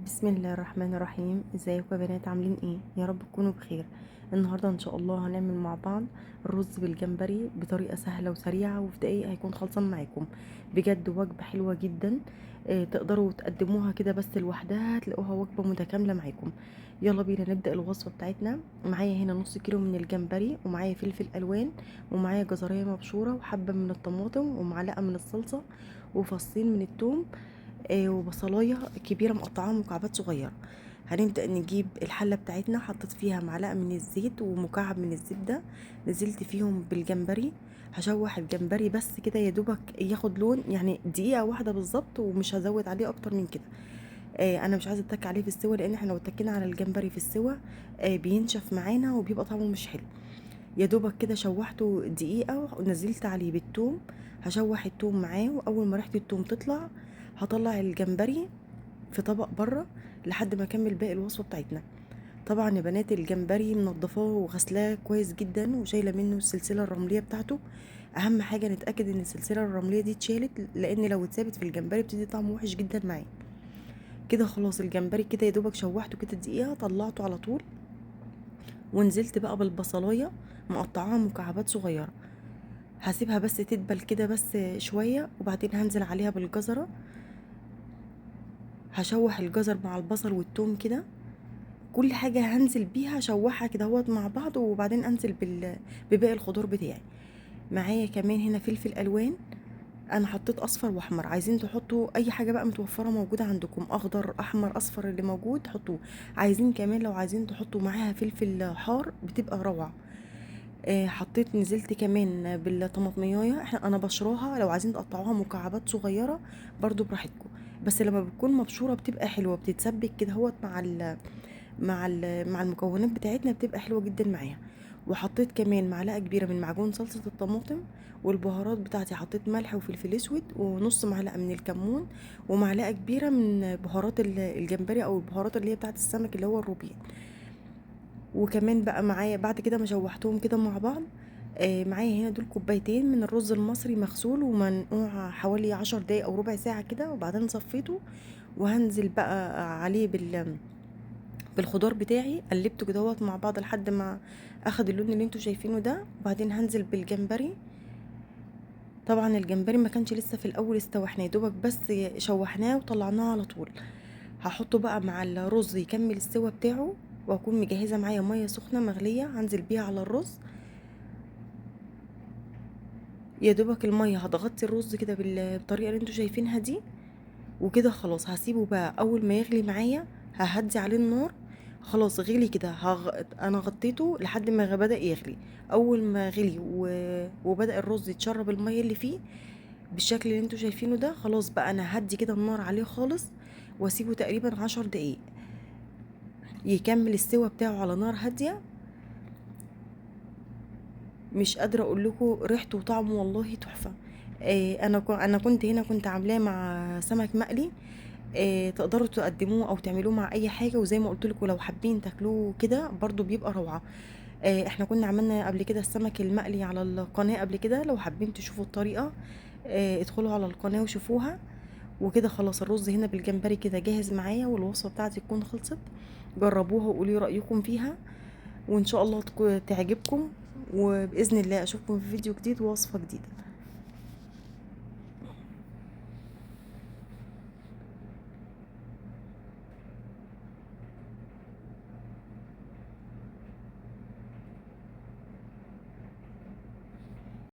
بسم الله الرحمن الرحيم. ازيكم يا بنات؟ عاملين ايه؟ يا رب تكونوا بخير. النهارده ان شاء الله هنعمل مع بعض الرز بالجمبري بطريقه سهله وسريعه وفي دقايق هيكون خلصان معاكم. بجد وجبه حلوه جدا. تقدروا تقدموها كده بس لوحدها هتلاقوها وجبه متكامله معاكم. يلا بينا نبدا الوصفه بتاعتنا. معايا هنا نص كيلو من الجمبري، ومعايا فلفل الوان، ومعايا جزريه مبشوره، وحبه من الطماطم، ومعلقه من الصلصه، وفصين من الثوم، وبصلايه كبيره مقطعاها مكعبات صغيره. هنبدا نجيب الحله بتاعتنا، حطيت فيها معلقه من الزيت ومكعب من الزبده، نزلت فيهم بالجمبري. هشوح الجمبري بس كده يا دوبك ياخد لون، يعني دقيقه واحده بالظبط، ومش هزود عليه اكتر من كده. انا مش عايزه اتك عليه في السوا، لان احنا لو اتكينا على الجمبري في السوا بينشف معانا وبيبقى طعمه مش حلو. يا دوبك كده شوحته دقيقة ونزلت عليه بالثوم. هشوح الثوم معاه، واول ما ريحة الثوم تطلع هطلع الجمبري في طبق بره لحد ما اكمل باقي الوصفة بتاعتنا. طبعا يا بنات الجمبري منضفاه وغسلاه كويس جدا وشايله منه السلسله الرمليه بتاعته. اهم حاجه نتاكد ان السلسله الرمليه دي اتشالت، لان لو اتثابت في الجمبري بتدي طعم وحش جدا معاه. كده خلاص الجمبري كده يا دوبك شوحته كده دقيقه، طلعته على طول. ونزلت بقى بالبصلايه مقطعاها مكعبات صغيره. هسيبها بس تدبل كده بس شوية، وبعدين هنزل عليها بالجزرة. هشوح الجزر مع البصل والثوم كده، كل حاجة هنزل بيها اشوحها كده اهوت مع بعض، وبعدين انزل بباقي الخضار بتاعي. معايا كمان هنا فلفل الوان. انا حطيت اصفر واحمر، عايزين تحطوا اي حاجة بقى متوفرة موجودة عندكم، اخضر احمر اصفر اللي موجود حطوه. عايزين كمان لو عايزين تحطوا معاها فلفل حار بتبقى روعة. حطيت نزلت كمان بالطماطمية، انا بشراها، لو عايزين تقطعوها مكعبات صغيرة برضو براحتكم. بس لما بتكون مبشورة بتبقى حلوة، بتتسبك كده هوت مع المكونات بتاعتنا، بتبقى حلوة جدا معاها. وحطيت كمان معلقة كبيرة من معجون صلصة الطماطم. والبهارات بتاعتي حطيت ملح وفلفل اسود ونص معلقة من الكمون، ومعلقة كبيرة من بهارات الجمبري، او البهارات اللي هي بتاعت السمك اللي هو الروبيان. وكمان بقى معايا بعد كده ما شوحتهم كده مع بعض، معايا هنا دول كوبايتين من الرز المصري مغسول ومنقوع حوالي 10 دقايق او ربع ساعة كده، وبعدين صفيته. وهنزل بقى عليه بالخضار بتاعي، قلبته كده اهوت مع بعض لحد ما اخد اللون اللي انتوا شايفينه ده، وبعدين هنزل بالجمبري. طبعا الجمبري ما كانش لسه في الاول استوى، احنا يا دوبك بس شوحناه وطلعناه على طول. هحطه بقى مع الرز يكمل السوا بتاعه، واكون مجهزه معايا ميه سخنه مغليه هنزل بيها على الرز. يا دوبك الميه هتغطي الرز كده بالطريقه اللي انتوا شايفينها دي. وكده خلاص هسيبه بقى اول ما يغلي معايا، ههدي عليه النار. خلاص غلي كده انا غطيته لحد ما بدأ يغلي. اول ما غلي وبدأ الرز يتشرب الميه اللي فيه بالشكل اللي انتوا شايفينه ده، خلاص بقى انا هدي كده النار عليه خالص، واسيبه تقريبا 10 دقايق يكمل السوا بتاعه على نار هاديه. مش قادره اقول لكم ريحته وطعمه والله تحفه. انا كنت هنا كنت عاملاه مع سمك مقلي. تقدروا تقدموه او تعملوه مع اي حاجه، وزي ما قلت لكم لو حابين تاكلوه كده برضو بيبقى روعه. احنا كنا عملنا قبل كده السمك المقلي على القناه قبل كده، لو حابين تشوفوا الطريقه ادخلوا على القناه وشوفوها. وكده خلاص الرز هنا بالجمبري كده جاهز معايا، والوصفه بتاعتي تكون خلصت. جربوها وقولي رايكم فيها، وان شاء الله تعجبكم. وباذن الله اشوفكم في فيديو جديد ووصفه جديده.